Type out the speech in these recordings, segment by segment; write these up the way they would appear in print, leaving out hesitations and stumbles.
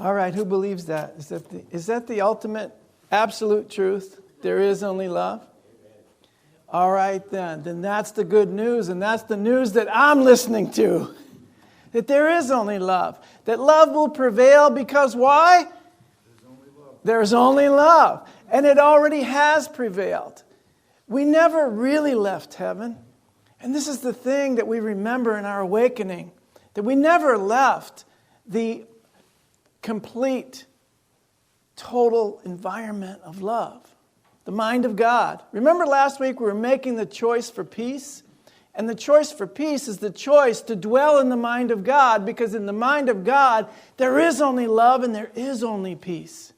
All right, who believes that? Is that the ultimate absolute truth? There is only love? All right, then that's the good news, and that's the news that I'm listening to. That there is only love. That love will prevail because why? There's only love. And it already has prevailed. We never really left heaven. And this is the thing that we remember in our awakening. That we never left the complete, total environment of love. The mind of God. Remember last week we were making the choice for peace? And the choice for peace is the choice to dwell in the mind of God, because in the mind of God, there is only love and there is only peace.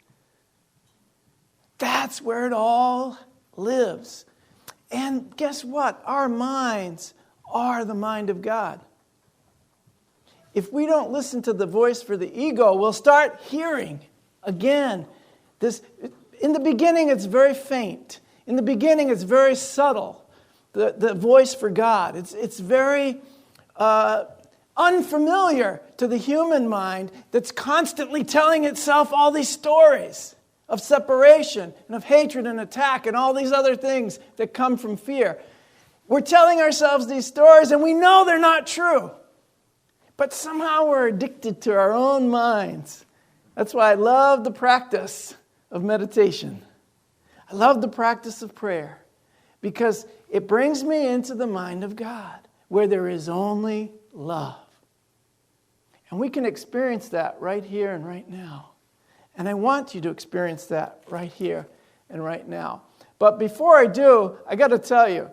That's where it all lives. And guess what? Our minds are the mind of God. If we don't listen to the voice for the ego, we'll start hearing again this. In the beginning, it's very faint. In the beginning, it's very subtle. The voice for God. It's very unfamiliar to the human mind that's constantly telling itself all these stories of separation and of hatred and attack and all these other things that come from fear. We're telling ourselves these stories and we know they're not true. But somehow we're addicted to our own minds. That's why I love the practice of meditation. I love the practice of prayer because it brings me into the mind of God where there is only love. And we can experience that right here and right now. And I want you to experience that right here and right now. But before I do, I got to tell you,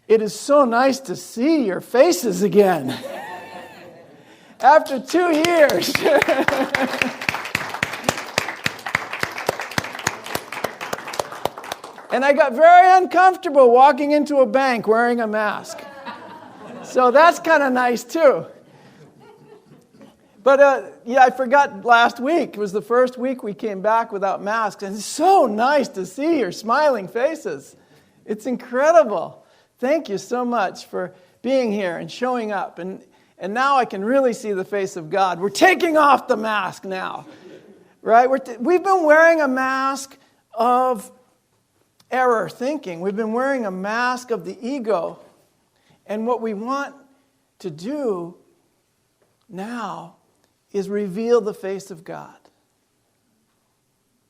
it is so nice to see your faces again. After 2 years. And I got very uncomfortable walking into a bank wearing a mask. So that's kind of nice too. But I forgot last week. It was the first week we came back without masks. And it's so nice to see your smiling faces. It's incredible. Thank you so much for being here and showing up. And now I can really see the face of God. We're taking off the mask now. Right? We've been wearing a mask of error thinking. We've been wearing a mask of the ego. And what we want to do now is reveal the face of God.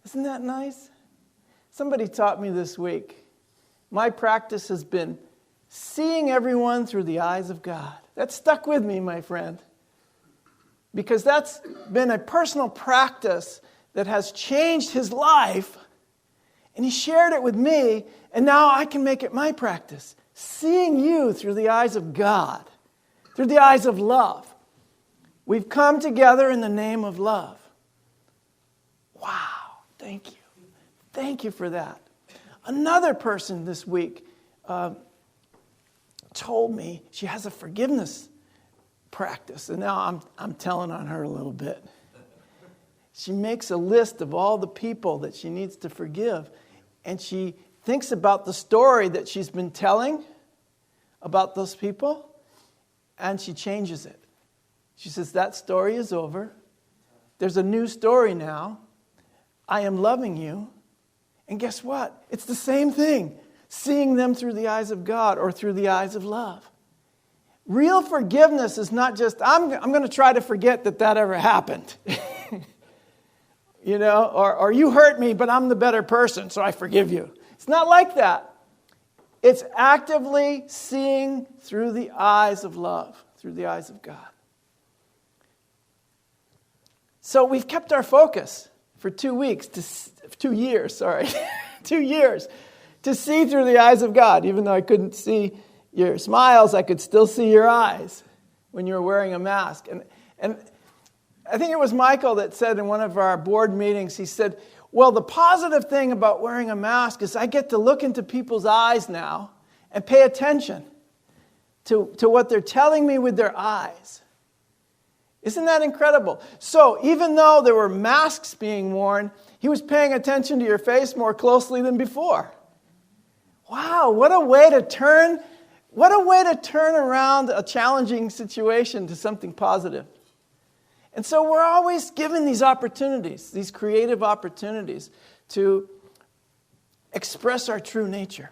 Isn't that nice? Somebody taught me this week. My practice has been seeing everyone through the eyes of God. That stuck with me, my friend. Because that's been a personal practice that has changed his life. And he shared it with me, and now I can make it my practice. Seeing you through the eyes of God, through the eyes of love. We've come together in the name of love. Wow, thank you. Thank you for that. Another person this week told me she has a forgiveness practice, and now I'm telling on her a little bit. She makes a list of all the people that she needs to forgive. And she thinks about the story that she's been telling about those people. And she changes it. She says, that story is over. There's a new story now. I am loving you. And guess what? It's the same thing. Seeing them through the eyes of God or through the eyes of love. Real forgiveness is not just, I'm going to try to forget that ever happened. You know, or you hurt me, but I'm the better person, so I forgive you. It's not like that. It's actively seeing through the eyes of love, through the eyes of God. So we've kept our focus for 2 years, to see through the eyes of God. Even though I couldn't see your smiles, I could still see your eyes when you were wearing a mask. And I think it was Michael that said in one of our board meetings, he said, well, the positive thing about wearing a mask is I get to look into people's eyes now and pay attention to what they're telling me with their eyes. Isn't that incredible? So even though there were masks being worn, he was paying attention to your face more closely than before. Wow, what a way to turn around a challenging situation to something positive. And so we're always given these opportunities, these creative opportunities to express our true nature.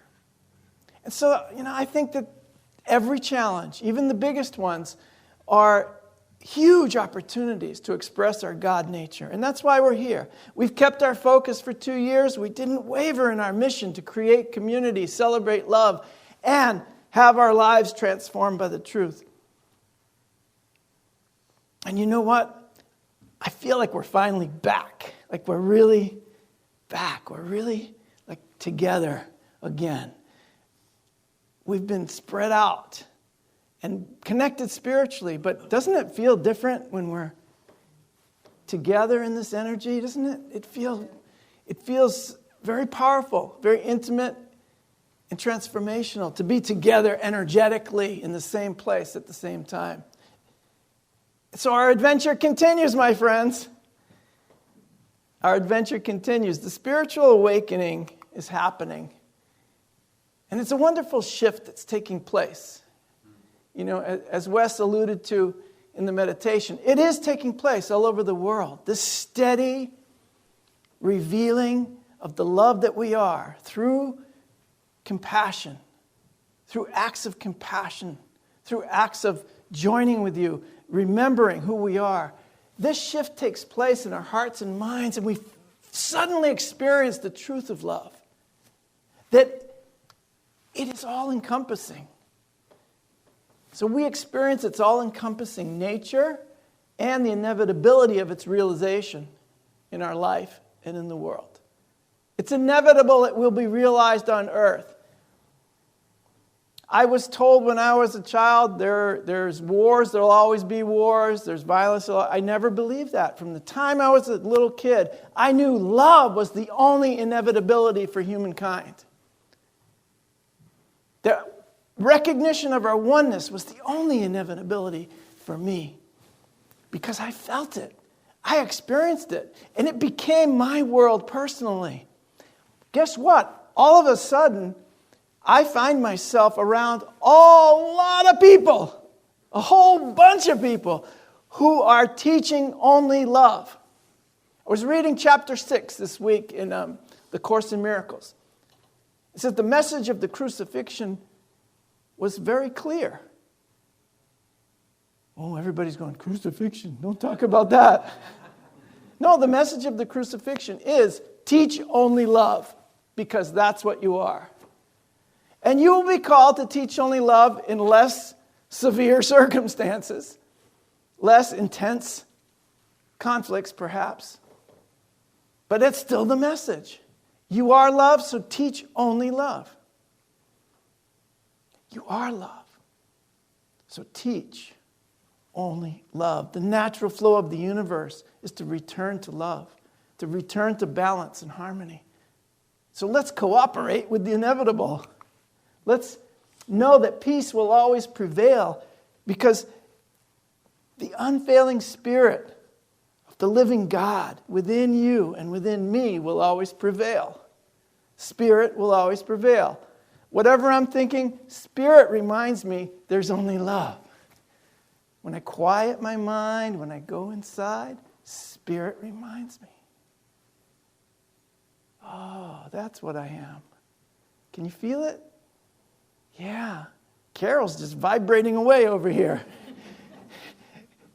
And so, I think that every challenge, even the biggest ones, are huge opportunities to express our God nature. And that's why we're here. We've kept our focus for 2 years. We didn't waver in our mission to create community, celebrate love, and have our lives transformed by the truth. And you know what? I feel like we're finally back. Like we're really back. We're really together again. We've been spread out and connected spiritually, but doesn't it feel different when we're together in this energy? Doesn't it? It feels very powerful, very intimate, and transformational to be together energetically in the same place at the same time. So our adventure continues, my friends. Our adventure continues. The spiritual awakening is happening. And it's a wonderful shift that's taking place. As Wes alluded to in the meditation, it is taking place all over the world. This steady revealing of the love that we are through compassion, through acts of compassion, through acts of joining with you, remembering who we are. This shift takes place in our hearts and minds, and we suddenly experience the truth of love. That it is all-encompassing. So we experience its all-encompassing nature and the inevitability of its realization in our life and in the world. It's inevitable it will be realized on earth. I was told when I was a child, there's wars, there'll always be wars, there's violence. I never believed that. From the time I was a little kid, I knew love was the only inevitability for humankind. The recognition of our oneness was the only inevitability for me. Because I felt it. I experienced it. And it became my world personally. Guess what? All of a sudden, I find myself around a lot of people, a whole bunch of people who are teaching only love. I was reading chapter 6 this week in the Course in Miracles. It says the message of the crucifixion was very clear. Oh, everybody's going, crucifixion, don't talk about that. No, the message of the crucifixion is teach only love, because that's what you are. And you will be called to teach only love in less severe circumstances, less intense conflicts perhaps. But it's still the message. You are love, so teach only love. You are love, so teach only love. The natural flow of the universe is to return to love, to return to balance and harmony. So let's cooperate with the inevitable. Let's know that peace will always prevail, because the unfailing spirit of the living God within you and within me will always prevail. Spirit will always prevail. Whatever I'm thinking, Spirit reminds me there's only love. When I quiet my mind, when I go inside, Spirit reminds me. Oh, that's what I am. Can you feel it? Yeah. Carol's just vibrating away over here.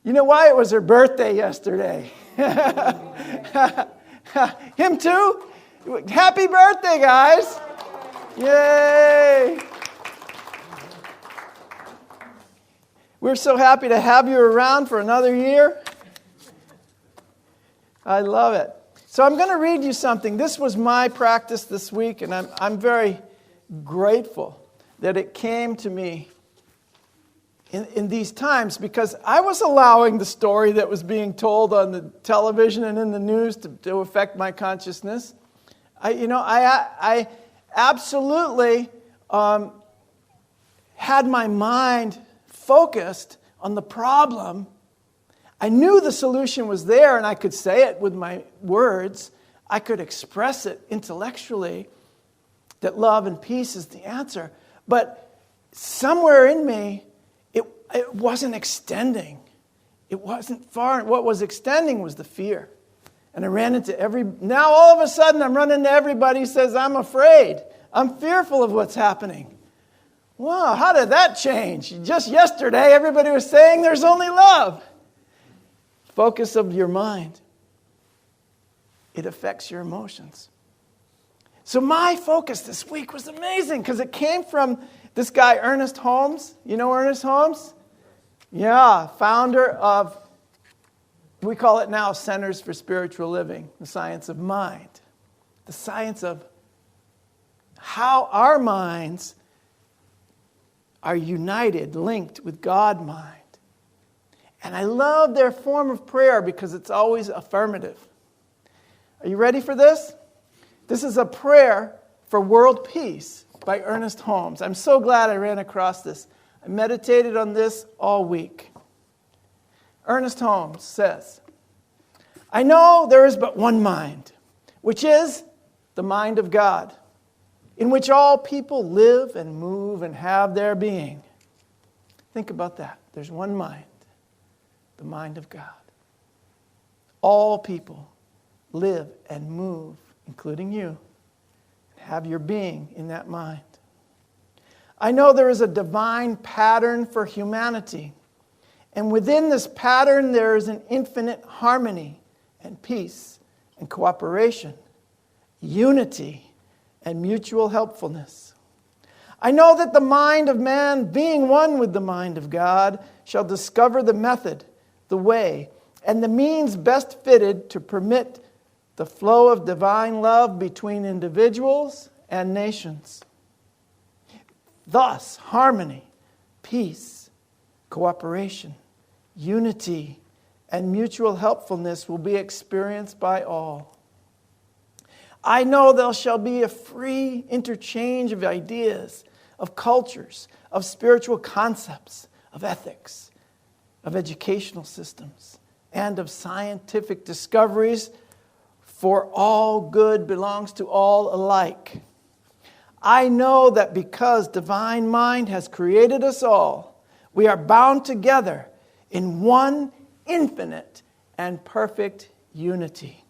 You know why? It was her birthday yesterday. Him too? Happy birthday, guys. Yay! We're so happy to have you around for another year. I love it. So I'm going to read you something. This was my practice this week, and I'm very grateful that it came to me in these times, because I was allowing the story that was being told on the television and in the news to affect my consciousness. I absolutely had my mind focused on the problem. I knew the solution was there, and I could say it with my words. I could express it intellectually, that love and peace is the answer. But somewhere in me, it wasn't extending. It wasn't far. What was extending was the fear. And I ran into now all of a sudden I'm running into everybody who says, I'm afraid. I'm fearful of what's happening. Wow, how did that change? Just yesterday, everybody was saying there's only love. Focus of your mind. It affects your emotions. So my focus this week was amazing because it came from this guy, Ernest Holmes. You know Ernest Holmes? Yeah, founder of, we call it now Centers for Spiritual Living, the science of mind. The science of how our minds are united, linked with God mind. And I love their form of prayer because it's always affirmative. Are you ready for this? This is a prayer for world peace by Ernest Holmes. I'm so glad I ran across this. I meditated on this all week. Ernest Holmes says, I know there is but one mind, which is the mind of God, in which all people live and move and have their being. Think about that. There's one mind, the mind of God. All people live and move, including you, and have your being in that mind. I know there is a divine pattern for humanity, and within this pattern there is an infinite harmony and peace and cooperation, unity and mutual helpfulness. I know that the mind of man, being one with the mind of God, shall discover the method, the way, and the means best fitted to permit the flow of divine love between individuals and nations. Thus, harmony, peace, cooperation, unity, and mutual helpfulness will be experienced by all. I know there shall be a free interchange of ideas, of cultures, of spiritual concepts, of ethics, of educational systems, and of scientific discoveries, for all good belongs to all alike. I know that because divine mind has created us all, we are bound together in one infinite and perfect unity.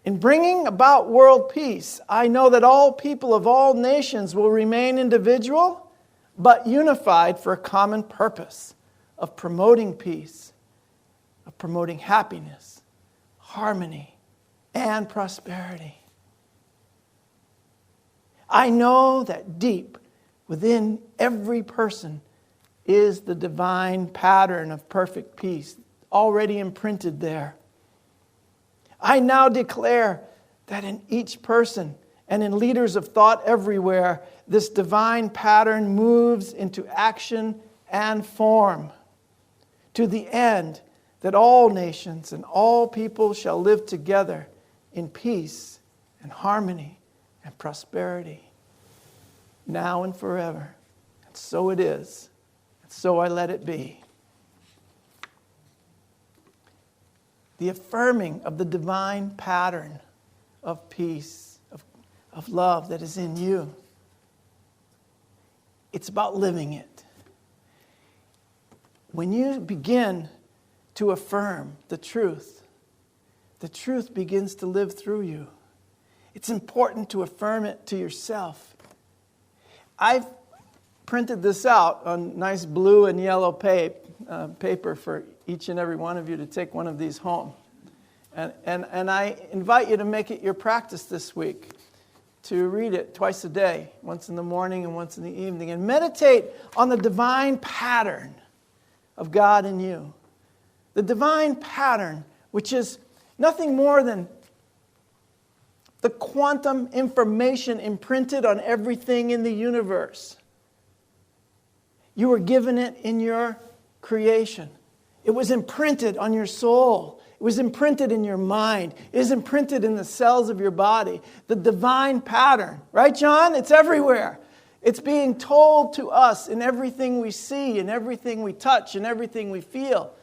In bringing about world peace, I know that all people of all nations will remain individual, but unified for a common purpose of promoting peace, of promoting happiness, harmony, and prosperity. I know that deep within every person is the divine pattern of perfect peace already imprinted there. I now declare that in each person and in leaders of thought everywhere, this divine pattern moves into action and form to the end that all nations and all people shall live together in peace and harmony and prosperity, now and forever. And so it is, and so I let it be. The affirming of the divine pattern of peace, of love that is in you. It's about living it. When you begin to affirm the truth begins to live through you. It's important to affirm it to yourself. I've printed this out on nice blue and yellow paper for each and every one of you to take one of these home. And I invite you to make it your practice this week to read it twice a day, once in the morning and once in the evening, and meditate on the divine pattern of God in you. The divine pattern, which is nothing more than the quantum information imprinted on everything in the universe. You were given it in your creation. It was imprinted on your soul. It was imprinted in your mind. It is imprinted in the cells of your body. The divine pattern. Right, John? It's everywhere. It's being told to us in everything we see, in everything we touch, in everything we feel,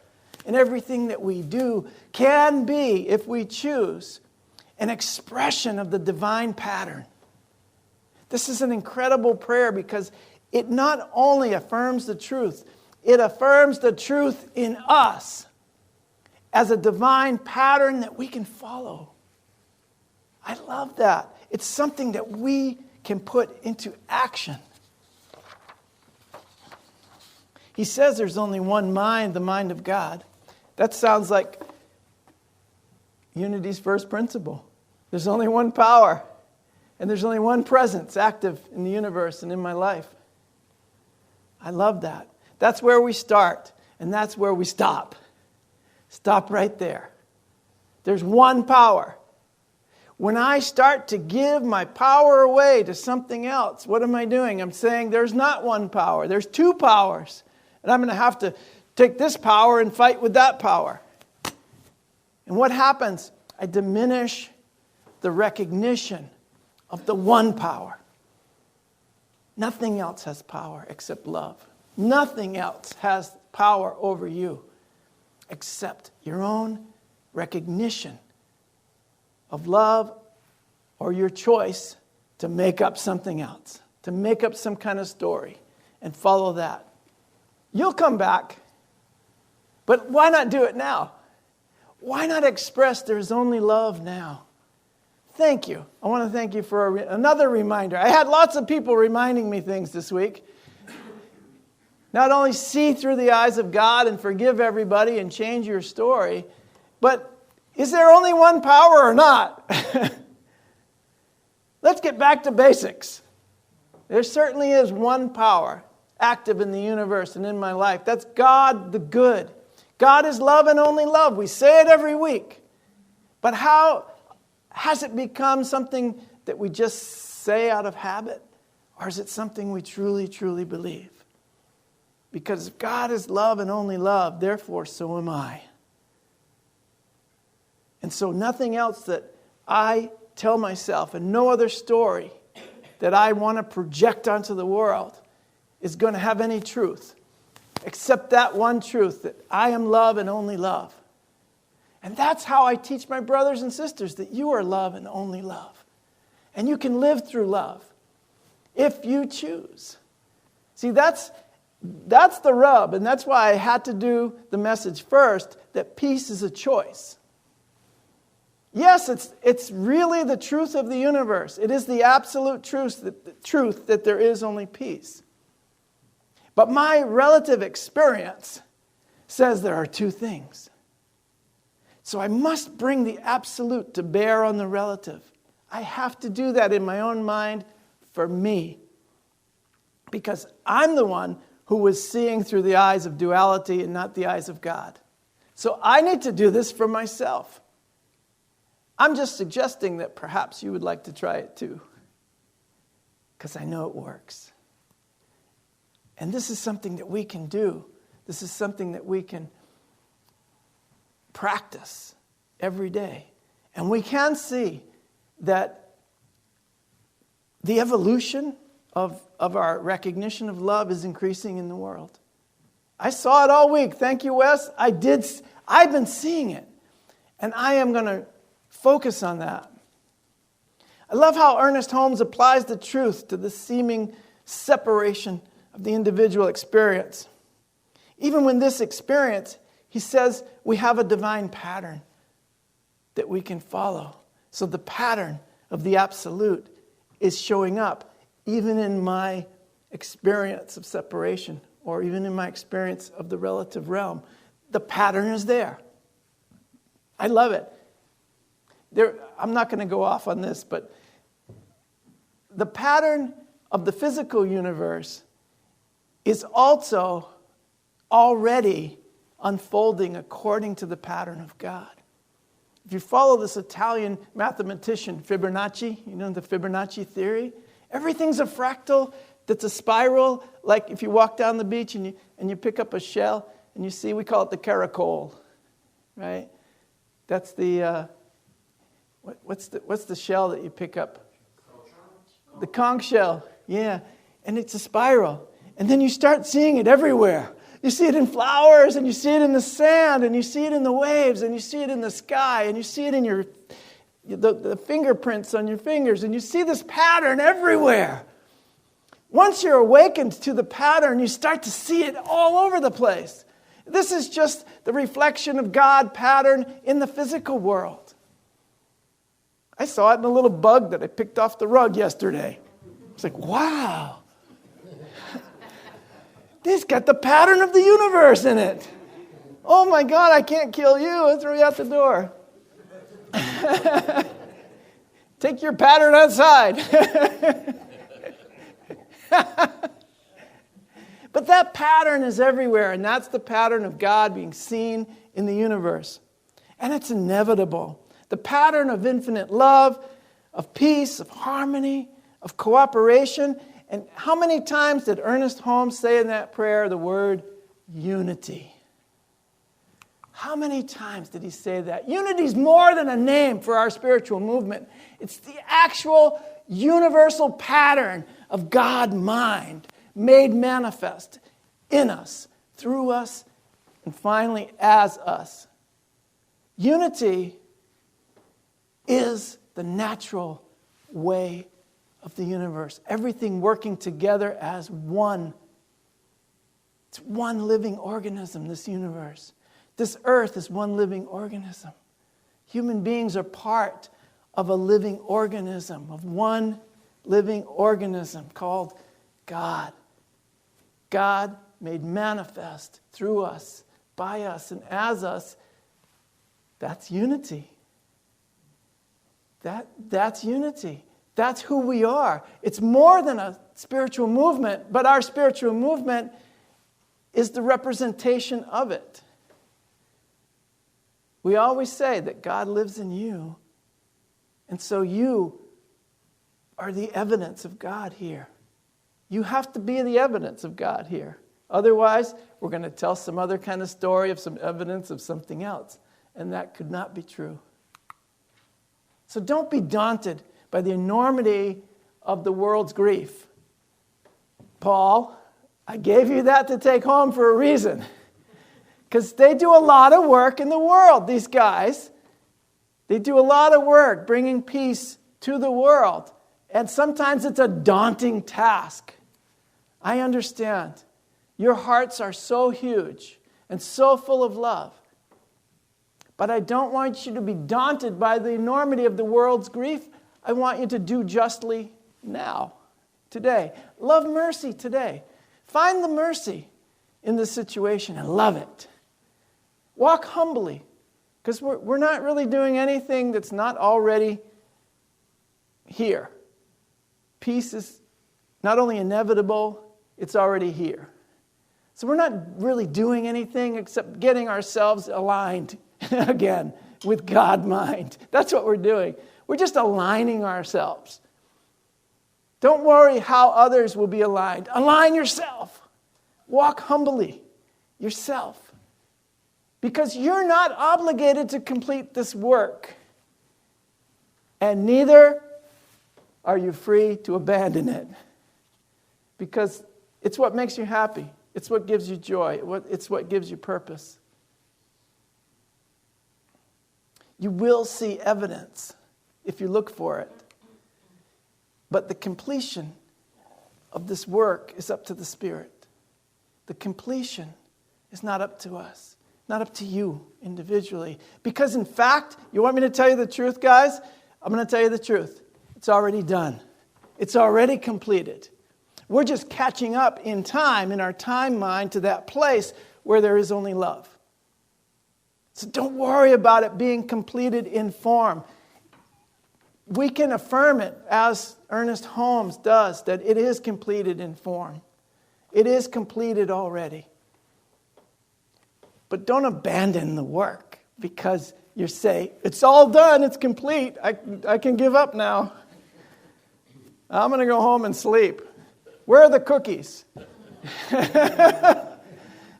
in everything that we do, can be, if we choose, an expression of the divine pattern. This is an incredible prayer because it not only affirms the truth, It affirms the truth in us as a divine pattern that we can follow. I love that. It's something that we can put into action. He says there's only one mind, the mind of God. That sounds like Unity's first principle. There's only one power, and there's only one presence active in the universe and in my life. I love that. That's where we start, and that's where we stop. Stop right there. There's one power. When I start to give my power away to something else, what am I doing? I'm saying there's not one power. There's two powers. And I'm going to have to take this power and fight with that power. And what happens? I diminish the recognition of the one power. Nothing else has power except love. Nothing else has power over you except your own recognition of love or your choice to make up something else, to make up some kind of story and follow that. You'll come back, but why not do it now? Why not express there's only love now? Thank you. I want to thank you for another reminder. I had lots of people reminding me things this week. Not only see through the eyes of God and forgive everybody and change your story, but is there only one power or not? Let's get back to basics. There certainly is one power active in the universe and in my life. That's God the good. God is love and only love. We say it every week. But how has it become something that we just say out of habit? Or is it something we truly, truly believe? Because if God is love and only love, therefore so am I. And so nothing else that I tell myself and no other story that I want to project onto the world is going to have any truth except that one truth, that I am love and only love. And that's how I teach my brothers and sisters that you are love and only love. And you can live through love if you choose. See, that's the rub, and that's why I had to do the message first, that peace is a choice. Yes, it's really the truth of the universe. It is the absolute truth that there is only peace. But my relative experience says there are two things. So I must bring the absolute to bear on the relative. I have to do that in my own mind for me. Because I'm the one who was seeing through the eyes of duality and not the eyes of God. So I need to do this for myself. I'm just suggesting that perhaps you would like to try it too. Because I know it works. And this is something that we can do. This is something that we can practice every day. And we can see that the evolution of our recognition of love is increasing in the world. I saw it all week. Thank you, Wes. I've been seeing it. And I am going to focus on that. I love how Ernest Holmes applies the truth to the seeming separation of the individual experience. Even when this experience, he says, we have a divine pattern that we can follow. So the pattern of the absolute is showing up even in my experience of separation or even in my experience of the relative realm. The pattern is there. I love it. I'm not going to go off on this, but the pattern of the physical universe is also already unfolding according to the pattern of God. If you follow this Italian mathematician, Fibonacci, you know the Fibonacci theory? Everything's a fractal that's a spiral. Like if you walk down the beach and you pick up a shell and you see, we call it the caracol, right? That's the, what's the shell that you pick up? The conch shell, yeah. And it's a spiral. And then you start seeing it everywhere. You see it in flowers, and you see it in the sand, and you see it in the waves, and you see it in the sky, and you see it in the fingerprints on your fingers, and you see this pattern everywhere. Once you're awakened to the pattern, you start to see it all over the place. This is just the reflection of God pattern in the physical world. I saw it in a little bug that I picked off the rug yesterday. It's like, wow. This got the pattern of the universe in it. Oh my God, I can't kill you. I'll throw you out the door. Take your pattern outside. But that pattern is everywhere, and that's the pattern of God being seen in the universe. And it's inevitable. The pattern of infinite love, of peace, of harmony, of cooperation. And how many times did Ernest Holmes say in that prayer the word unity? How many times did he say that? Unity is more than a name for our spiritual movement. It's the actual universal pattern of God mind made manifest in us, through us, and finally as us. Unity is the natural way of the universe. Everything working together as one. It's one living organism, this universe. This earth is one living organism. Human beings are part of a living organism, of one living organism called God. God made manifest through us, by us, and as us. That's unity. That's unity. That's who we are. It's more than a spiritual movement, but our spiritual movement is the representation of it. We always say that God lives in you, and so you are the evidence of God here. You have to be the evidence of God here. Otherwise, we're going to tell some other kind of story of some evidence of something else, and that could not be true. So don't be daunted by the enormity of the world's grief. Paul, I gave you that to take home for a reason. Because they do a lot of work in the world, these guys. They do a lot of work bringing peace to the world. And sometimes it's a daunting task. I understand. Your hearts are so huge and so full of love. But I don't want you to be daunted by the enormity of the world's grief. I want you to do justly now, today. Love mercy today. Find the mercy in the situation and love it. Walk humbly, because we're not really doing anything that's not already here. Peace is not only inevitable, it's already here. So we're not really doing anything except getting ourselves aligned again with God mind. That's what we're doing. We're just aligning ourselves. Don't worry how others will be aligned. Align yourself. Walk humbly yourself. Because you're not obligated to complete this work. And neither are you free to abandon it. Because it's what makes you happy. It's what gives you joy. It's what gives you purpose. You will see evidence if you look for it. But the completion of this work is up to the Spirit. The completion is not up to us. Not up to you individually. Because in fact, you want me to tell you the truth, guys? I'm going to tell you the truth. It's already done. It's already completed. We're just catching up in time, in our time mind, to that place where there is only love. So don't worry about it being completed in form. We can affirm it, as Ernest Holmes does, that it is completed in form. It is completed already. But don't abandon the work because you say, it's all done, it's complete, I can give up now. I'm going to go home and sleep. Where are the cookies?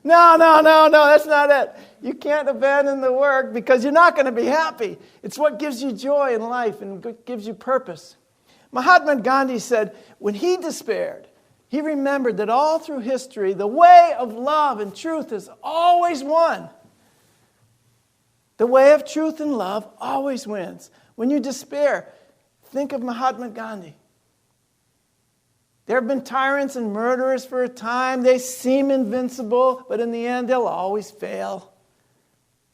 No, that's not it. You can't abandon the work because you're not going to be happy. It's what gives you joy in life and gives you purpose. Mahatma Gandhi said, when he despaired, he remembered that all through history, the way of love and truth has always won. The way of truth and love always wins. When you despair, think of Mahatma Gandhi. There have been tyrants and murderers for a time. They seem invincible, but in the end, they'll always fail.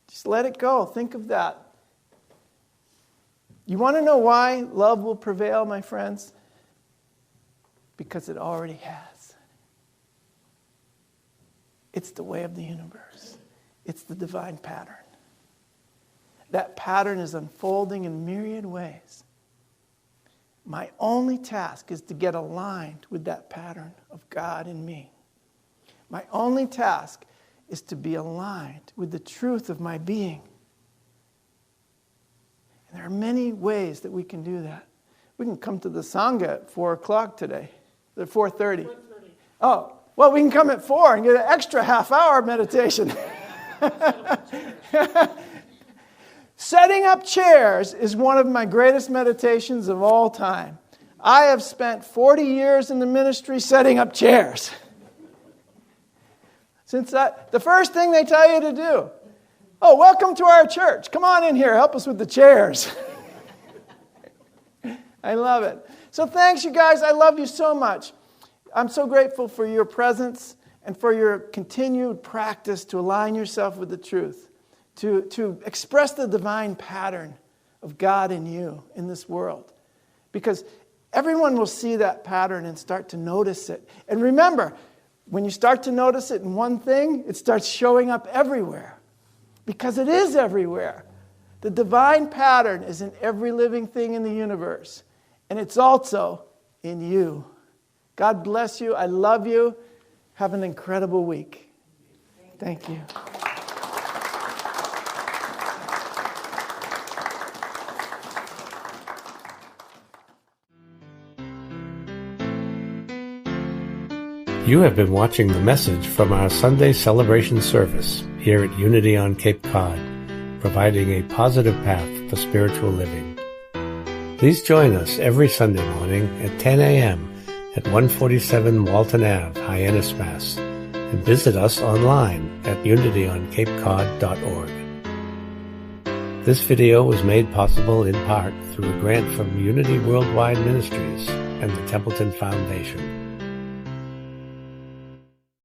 Just let it go. Think of that. You want to know why love will prevail, my friends? Because it already has. It's the way of the universe. It's the divine pattern. That pattern is unfolding in myriad ways. My only task is to get aligned with that pattern of God in me. My only task is to be aligned with the truth of my being. And there are many ways that we can do that. We can come to the Sangha at 4 o'clock today. At 4:30. 4:30. Oh, well, we can come at 4 and get an extra half-hour meditation. Setting up chairs is one of my greatest meditations of all time. I have spent 40 years in the ministry setting up chairs. The first thing they tell you to do, oh, welcome to our church. Come on in here, help us with the chairs. I love it. So thanks, you guys. I love you so much. I'm so grateful for your presence and for your continued practice to align yourself with the truth. To express the divine pattern of God in you, in this world. Because everyone will see that pattern and start to notice it. And remember, when you start to notice it in one thing, it starts showing up everywhere. Because it is everywhere. The divine pattern is in every living thing in the universe. And it's also in you. God bless you. I love you. Have an incredible week. Thank you. You have been watching the message from our Sunday celebration service here at Unity on Cape Cod, providing a positive path for spiritual living. Please join us every Sunday morning at 10 a.m. at 147 Walton Ave, Hyannis, Mass., and visit us online at unityoncapecod.org. This video was made possible in part through a grant from Unity Worldwide Ministries and the Templeton Foundation.